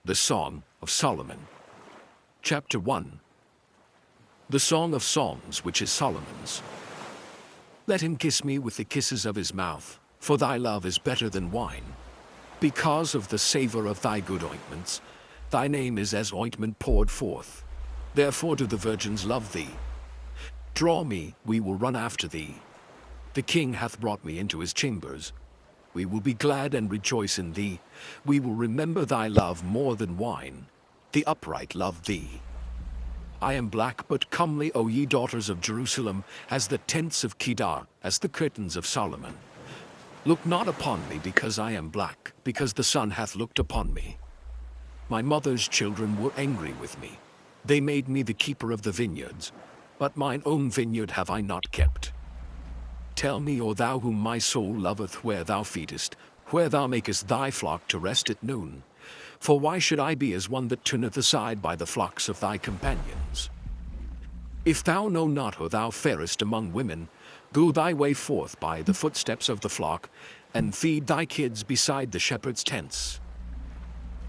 The Song of Solomon. Chapter 1. The Song of Songs, which is Solomon's. Let him kiss me with the kisses of his mouth, for thy love is better than wine. Because of the savor of thy good ointments, thy name is as ointment poured forth. Therefore do the virgins love thee. Draw me, we will run after thee. The king hath brought me into his chambers. We will be glad and rejoice in thee. We will remember thy love more than wine. The upright love thee. I am black but comely, O ye daughters of Jerusalem, as the tents of Kedar, as the curtains of Solomon. Look not upon me because I am black, because the sun hath looked upon me. My mother's children were angry with me. They made me the keeper of the vineyards, but mine own vineyard have I not kept. Tell me, O thou whom my soul loveth, where thou feedest, where thou makest thy flock to rest at noon. For why should I be as one that turneth aside by the flocks of thy companions? If thou know not, O thou fairest among women, go thy way forth by the footsteps of the flock, and feed thy kids beside the shepherd's tents.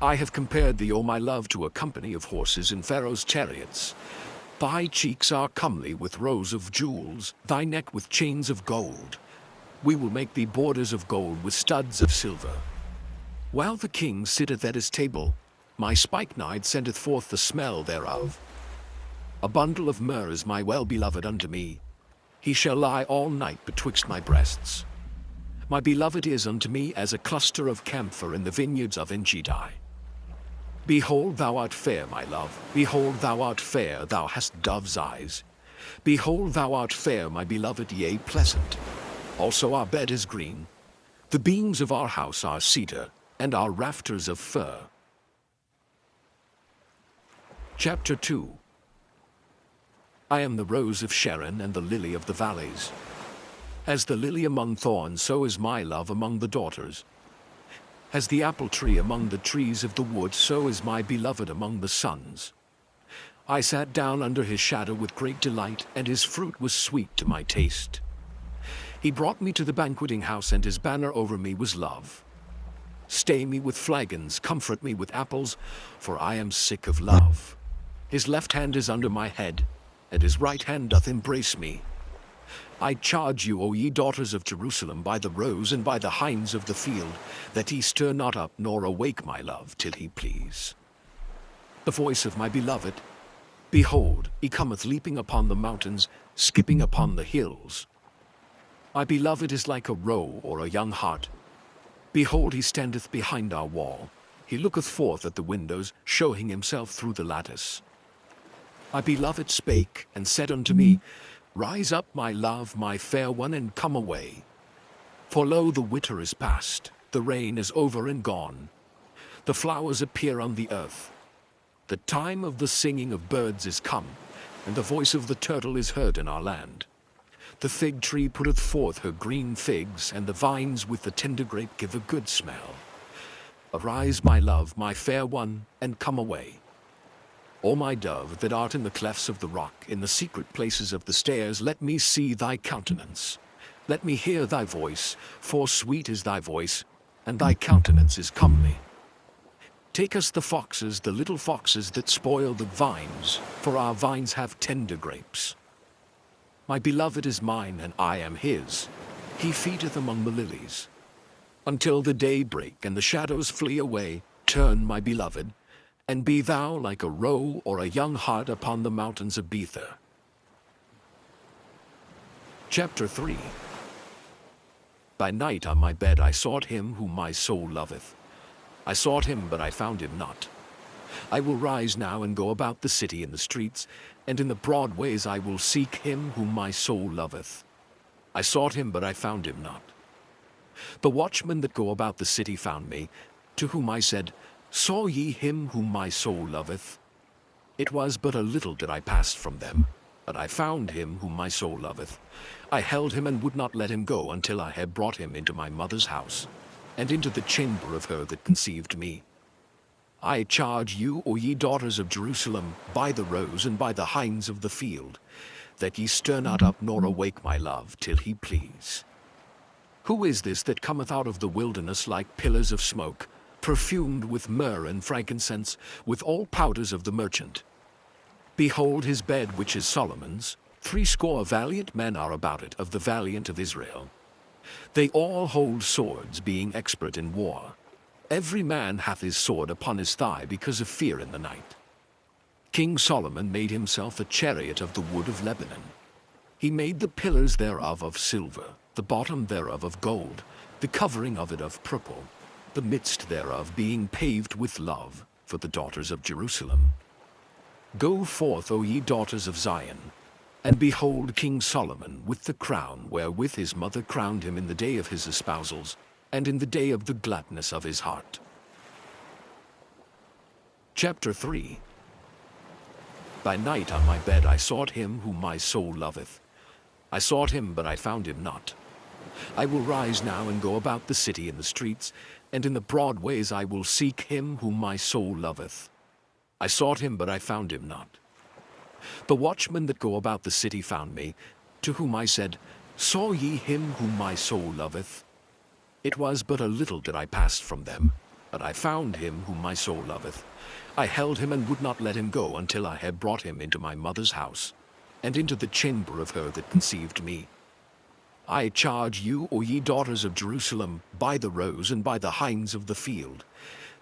I have compared thee, O my love, to a company of horses in Pharaoh's chariots. Thy cheeks are comely with rows of jewels, thy neck with chains of gold. We will make thee borders of gold with studs of silver. While the king sitteth at his table, my spikenard sendeth forth the smell thereof. A bundle of myrrh is my well-beloved unto me. He shall lie all night betwixt my breasts. My beloved is unto me as a cluster of camphor in the vineyards of Engedi. Behold, thou art fair, my love. Behold, thou art fair, thou hast dove's eyes. Behold, thou art fair, my beloved, yea, pleasant. Also our bed is green. The beams of our house are cedar, and our rafters of fir. Chapter 2. I am the rose of Sharon and the lily of the valleys. As the lily among thorns, so is my love among the daughters. As the apple tree among the trees of the wood, so is my beloved among the sons. I sat down under his shadow with great delight, and his fruit was sweet to my taste. He brought me to the banqueting house, and his banner over me was love. Stay me with flagons, comfort me with apples, for I am sick of love. His left hand is under my head, and his right hand doth embrace me. I charge you, O ye daughters of Jerusalem, by the roes and by the hinds of the field, that ye stir not up nor awake my love till he please. The voice of my beloved, behold, he cometh leaping upon the mountains, skipping upon the hills. My beloved is like a roe or a young hart. Behold, he standeth behind our wall. He looketh forth at the windows, showing himself through the lattice. My beloved spake, and said unto me, Rise up, my love, my fair one, and come away. For lo, the winter is past, the rain is over and gone. The flowers appear on the earth. The time of the singing of birds is come, and the voice of the turtle is heard in our land. The fig tree putteth forth her green figs, and the vines with the tender grape give a good smell. Arise, my love, my fair one, and come away. O my dove, that art in the clefts of the rock, in the secret places of the stairs, let me see thy countenance. Let me hear thy voice, for sweet is thy voice, and thy countenance is comely. Take us the foxes, the little foxes that spoil the vines, for our vines have tender grapes. My beloved is mine, and I am his. He feedeth among the lilies. Until the day break and the shadows flee away, turn, my beloved, and be thou like a roe or a young hart upon the mountains of Bether. Chapter 3. By night on my bed I sought him whom my soul loveth. I sought him, but I found him not. I will rise now and go about the city in the streets, and in the broad ways I will seek him whom my soul loveth. I sought him, but I found him not. The watchmen that go about the city found me, to whom I said, Saw ye him whom my soul loveth? It was but a little that I passed from them, but I found him whom my soul loveth. I held him and would not let him go until I had brought him into my mother's house, and into the chamber of her that conceived me. I charge you, O ye daughters of Jerusalem, by the roes and by the hinds of the field, that ye stir not up nor awake my love till he please. Who is this that cometh out of the wilderness like pillars of smoke, perfumed with myrrh and frankincense, with all powders of the merchant. Behold his bed, which is Solomon's. 80 valiant men are about it, of the valiant of Israel. They all hold swords, being expert in war. Every man hath his sword upon his thigh, because of fear in the night. King Solomon made himself a chariot of the wood of Lebanon. He made the pillars thereof of silver, the bottom thereof of gold, the covering of it of purple, the midst thereof being paved with love, for the daughters of Jerusalem. Go forth, O ye daughters of Zion, and behold King Solomon with the crown wherewith his mother crowned him in the day of his espousals, and in the day of the gladness of his heart. Chapter 3. By night on my bed I sought him whom my soul loveth. I sought him, but I found him not. I will rise now and go about the city in the streets, and in the broad ways I will seek him whom my soul loveth. I sought him, but I found him not. The watchmen that go about the city found me, to whom I said, Saw ye him whom my soul loveth? It was but a little that I passed from them, but I found him whom my soul loveth. I held him and would not let him go until I had brought him into my mother's house, and into the chamber of her that conceived me. I charge you, O ye daughters of Jerusalem, by the roes and by the hinds of the field,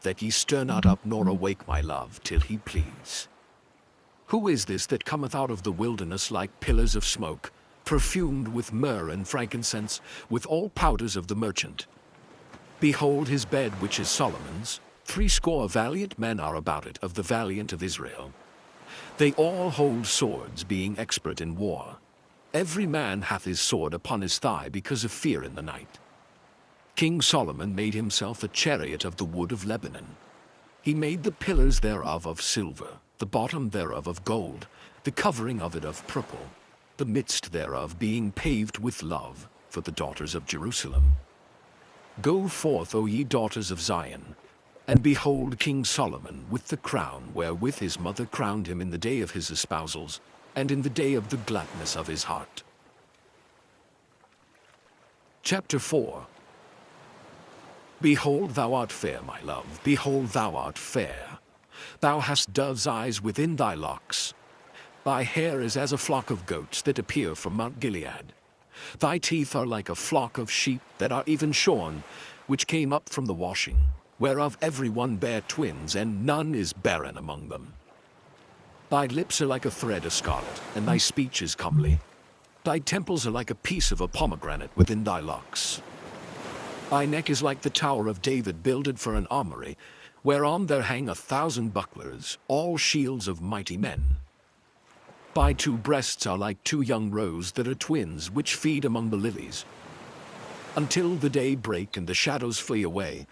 that ye stir not up nor awake my love, till he please. Who is this that cometh out of the wilderness like pillars of smoke, perfumed with myrrh and frankincense, with all powders of the merchant? Behold his bed, which is Solomon's. 80 valiant men are about it, of the valiant of Israel. They all hold swords, being expert in war. Every man hath his sword upon his thigh, because of fear in the night. King Solomon made himself a chariot of the wood of Lebanon. He made the pillars thereof of silver, the bottom thereof of gold, the covering of it of purple, the midst thereof being paved with love, for the daughters of Jerusalem. Go forth, O ye daughters of Zion, and behold King Solomon with the crown wherewith his mother crowned him in the day of his espousals, and in the day of the gladness of his heart. Chapter 4. Behold, thou art fair, my love, behold, thou art fair. Thou hast dove's eyes within thy locks. Thy hair is as a flock of goats that appear from Mount Gilead. Thy teeth are like a flock of sheep that are even shorn, which came up from the washing, whereof every one bare twins, and none is barren among them. Thy lips are like a thread of scarlet, and thy speech is comely. Thy temples are like a piece of a pomegranate within thy locks. Thy neck is like the tower of David builded for an armory, whereon there hang 1,000 bucklers, all shields of mighty men. Thy 2 breasts are like 2 young roes that are twins, which feed among the lilies. Until the day break and the shadows flee away,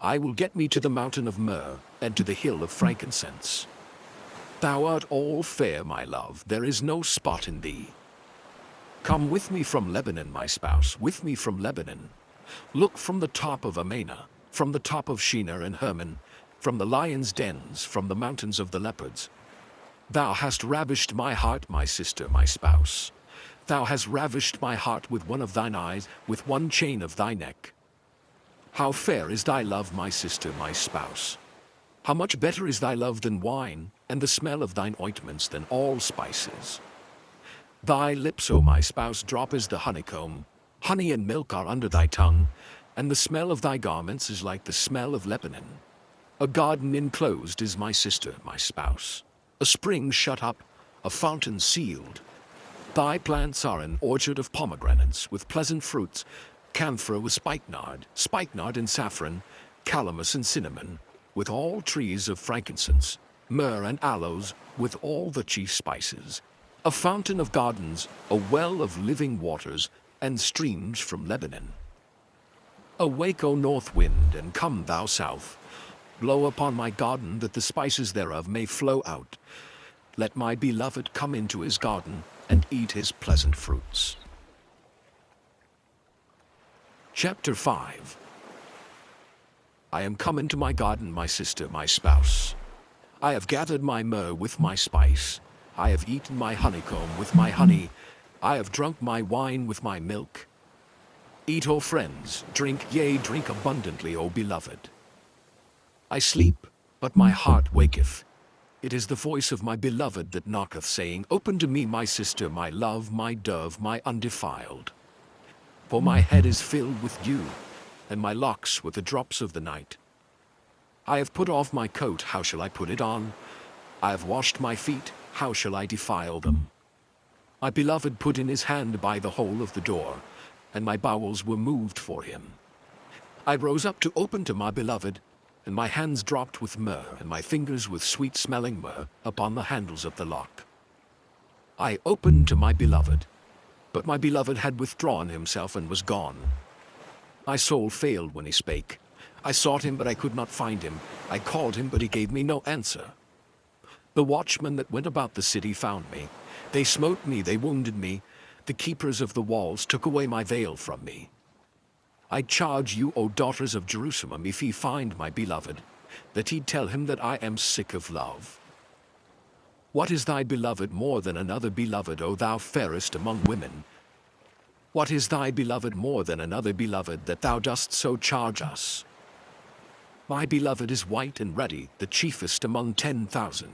I will get me to the mountain of myrrh, and to the hill of frankincense. Thou art all fair, my love, there is no spot in thee. Come with me from Lebanon, my spouse, with me from Lebanon. Look from the top of Amana, from the top of Shinar and Hermon, from the lions' dens, from the mountains of the leopards. Thou hast ravished my heart, my sister, my spouse. Thou hast ravished my heart with one of thine eyes, with one chain of thy neck. How fair is thy love, my sister, my spouse! How much better is thy love than wine, and the smell of thine ointments than all spices. Thy lips, O my spouse, drop as the honeycomb. Honey and milk are under thy tongue, and the smell of thy garments is like the smell of Lebanon. A garden enclosed is my sister, my spouse. A spring shut up, a fountain sealed. Thy plants are an orchard of pomegranates, with pleasant fruits, camphor with spikenard and saffron, calamus and cinnamon, with all trees of frankincense, myrrh and aloes, with all the chief spices. A fountain of gardens, a well of living waters, and streams from Lebanon. Awake, O north wind, and come, thou south. Blow upon my garden, that the spices thereof may flow out. Let my beloved come into his garden, and eat his pleasant fruits. Chapter 5. I am come into my garden, my sister, my spouse. I have gathered my myrrh with my spice. I have eaten my honeycomb with my honey. I have drunk my wine with my milk. Eat, O friends, drink, yea, drink abundantly, O beloved. I sleep, but my heart waketh. It is the voice of my beloved that knocketh, saying, Open to me, my sister, my love, my dove, my undefiled. For my head is filled with dew, and my locks with the drops of the night. I have put off my coat, how shall I put it on? I have washed my feet, how shall I defile them? My beloved put in his hand by the hole of the door, and my bowels were moved for him. I rose up to open to my beloved, and my hands dropped with myrrh, and my fingers with sweet-smelling myrrh upon the handles of the lock. I opened to my beloved, but my beloved had withdrawn himself and was gone. My soul failed when he spake. I sought him, but I could not find him. I called him, but he gave me no answer. The watchmen that went about the city found me. They smote me, they wounded me. The keepers of the walls took away my veil from me. I charge you, O daughters of Jerusalem, if ye find my beloved, that ye tell him that I am sick of love. What is thy beloved more than another beloved, O thou fairest among women? What is thy beloved more than another beloved, that thou dost so charge us? My beloved is white and ruddy, the chiefest among 10,000.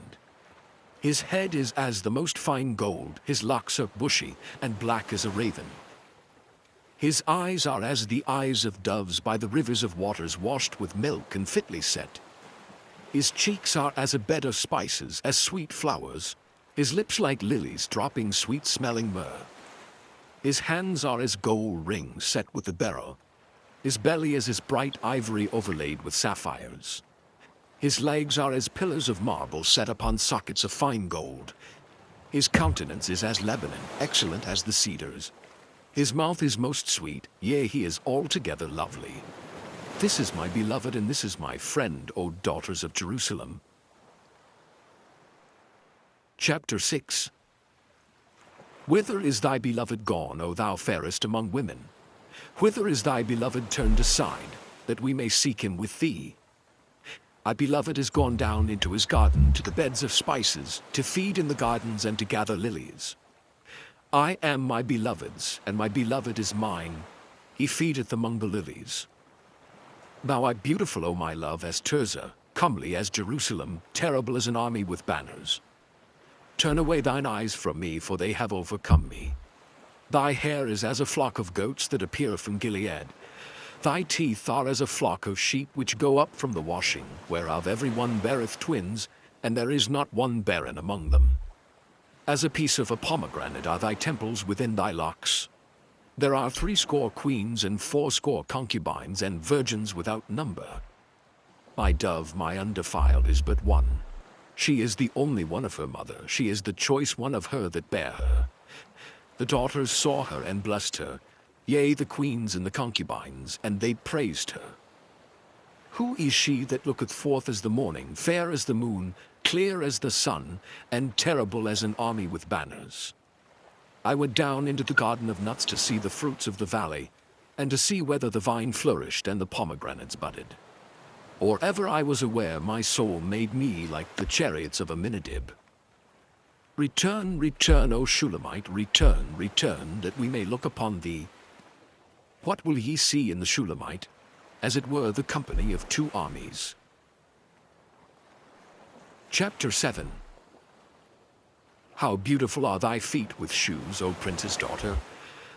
His head is as the most fine gold, his locks are bushy, and black as a raven. His eyes are as the eyes of doves by the rivers of waters washed with milk and fitly set. His cheeks are as a bed of spices, as sweet flowers, his lips like lilies dropping sweet-smelling myrrh. His hands are as gold rings set with a beryl. His belly is as bright ivory overlaid with sapphires. His legs are as pillars of marble set upon sockets of fine gold. His countenance is as Lebanon, excellent as the cedars. His mouth is most sweet, yea, he is altogether lovely. This is my beloved, and this is my friend, O daughters of Jerusalem. Chapter 6. Whither is thy beloved gone, O thou fairest among women? Whither is thy beloved turned aside, that we may seek him with thee? Thy beloved is gone down into his garden, to the beds of spices, to feed in the gardens and to gather lilies. I am my beloved's, and my beloved is mine. He feedeth among the lilies. Thou art beautiful, O my love, as Tirzah, comely as Jerusalem, terrible as an army with banners. Turn away thine eyes from me, for they have overcome me. Thy hair is as a flock of goats that appear from Gilead. Thy teeth are as a flock of sheep which go up from the washing, whereof every one beareth twins, and there is not one barren among them. As a piece of a pomegranate are thy temples within thy locks. There are 80 queens and 80 concubines, and virgins without number. My dove, my undefiled, is but one. She is the only one of her mother. She is the choice one of her that bare her. The daughters saw her and blessed her, yea, the queens and the concubines, and they praised her. Who is she that looketh forth as the morning, fair as the moon, clear as the sun, and terrible as an army with banners? I went down into the garden of nuts to see the fruits of the valley, and to see whether the vine flourished and the pomegranates budded. Or ever I was aware, my soul made me like the chariots of Aminadab. Return, return, O Shulammite, return, return, that we may look upon thee. What will ye see in the Shulammite? As it were the company of 2 armies. Chapter 7. How beautiful are thy feet with shoes, O princess daughter!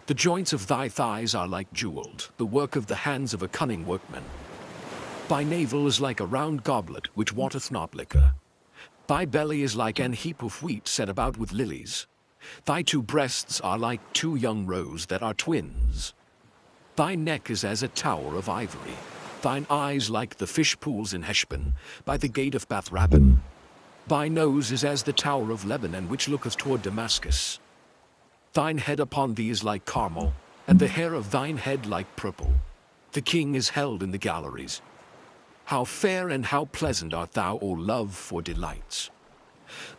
The joints of thy thighs are like jeweled, the work of the hands of a cunning workman. Thy navel is like a round goblet which wanteth not liquor. Thy belly is like an heap of wheat set about with lilies. Thy 2 breasts are like 2 young roes that are twins. Thy neck is as a tower of ivory. Thine eyes like the fish pools in Heshbon, by the gate of Bath-rabbim. Thy nose is as the tower of Lebanon, which looketh toward Damascus. Thine head upon thee is like Carmel, and the hair of thine head like purple. The king is held in the galleries. How fair and how pleasant art thou, O love, for delights!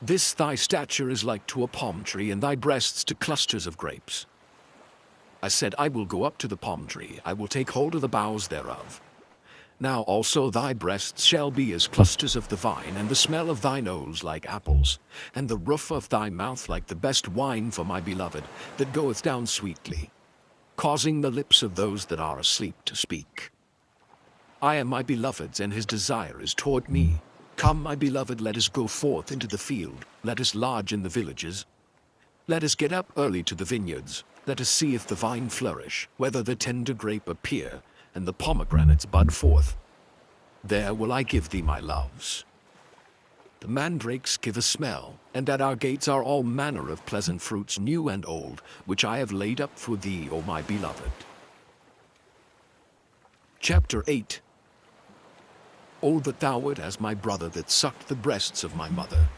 This thy stature is like to a palm tree, and thy breasts to clusters of grapes. I said, I will go up to the palm tree, I will take hold of the boughs thereof. Now also thy breasts shall be as clusters of the vine, and the smell of thy nose like apples, and the roof of thy mouth like the best wine for my beloved, that goeth down sweetly, causing the lips of those that are asleep to speak. I am my beloved's, and his desire is toward me. Come, my beloved, let us go forth into the field. Let us lodge in the villages. Let us get up early to the vineyards. Let us see if the vine flourish, whether the tender grape appear, and the pomegranates bud forth. There will I give thee my loves. The mandrakes give a smell, and at our gates are all manner of pleasant fruits, new and old, which I have laid up for thee, O my beloved. Chapter 8. O that thou wert as my brother that sucked the breasts of my mother.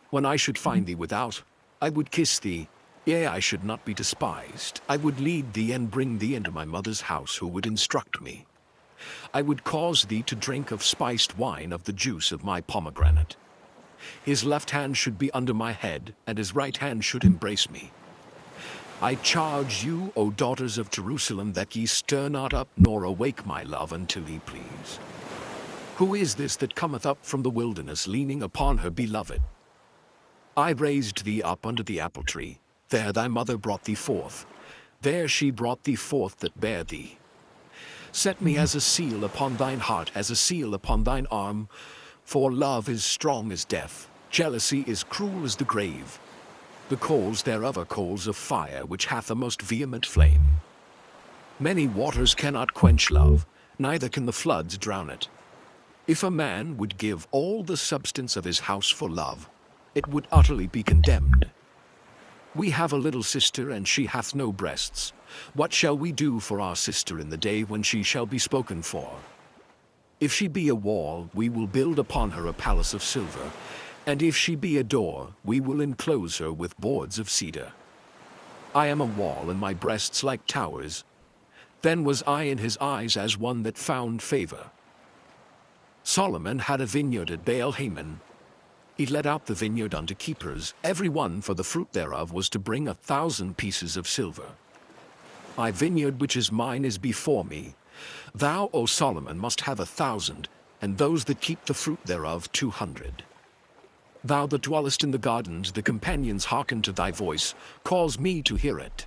When I should find thee without, I would kiss thee, yea, I should not be despised. I would lead thee and bring thee into my mother's house, who would instruct me. I would cause thee to drink of spiced wine of the juice of my pomegranate. His left hand should be under my head, and his right hand should embrace me. I charge you, O daughters of Jerusalem, that ye stir not up nor awake my love until he please. Who is this that cometh up from the wilderness, leaning upon her beloved? I raised thee up under the apple tree. There thy mother brought thee forth. There she brought thee forth that bare thee. Set me as a seal upon thine heart, as a seal upon thine arm. For love is strong as death, jealousy is cruel as the grave. The coals thereof are coals of fire, which hath a most vehement flame. Many waters cannot quench love, neither can the floods drown it. If a man would give all the substance of his house for love, it would utterly be condemned. We have a little sister, and she hath no breasts. What shall we do for our sister in the day when she shall be spoken for? If she be a wall, we will build upon her a palace of silver, and if she be a door, we will enclose her with boards of cedar. I am a wall, and my breasts like towers. Then was I in his eyes as one that found favor. Solomon had a vineyard at Baal-Hamon. He let out the vineyard unto keepers. Every one for the fruit thereof was to bring 1,000 pieces of silver. My vineyard which is mine is before me. Thou, O Solomon, must have 1,000, and those that keep the fruit thereof 200. Thou that dwellest in the gardens, the companions hearken to thy voice, cause me to hear it.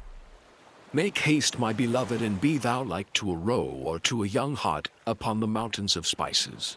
Make haste, my beloved, and be thou like to a roe or to a young hart upon the mountains of spices.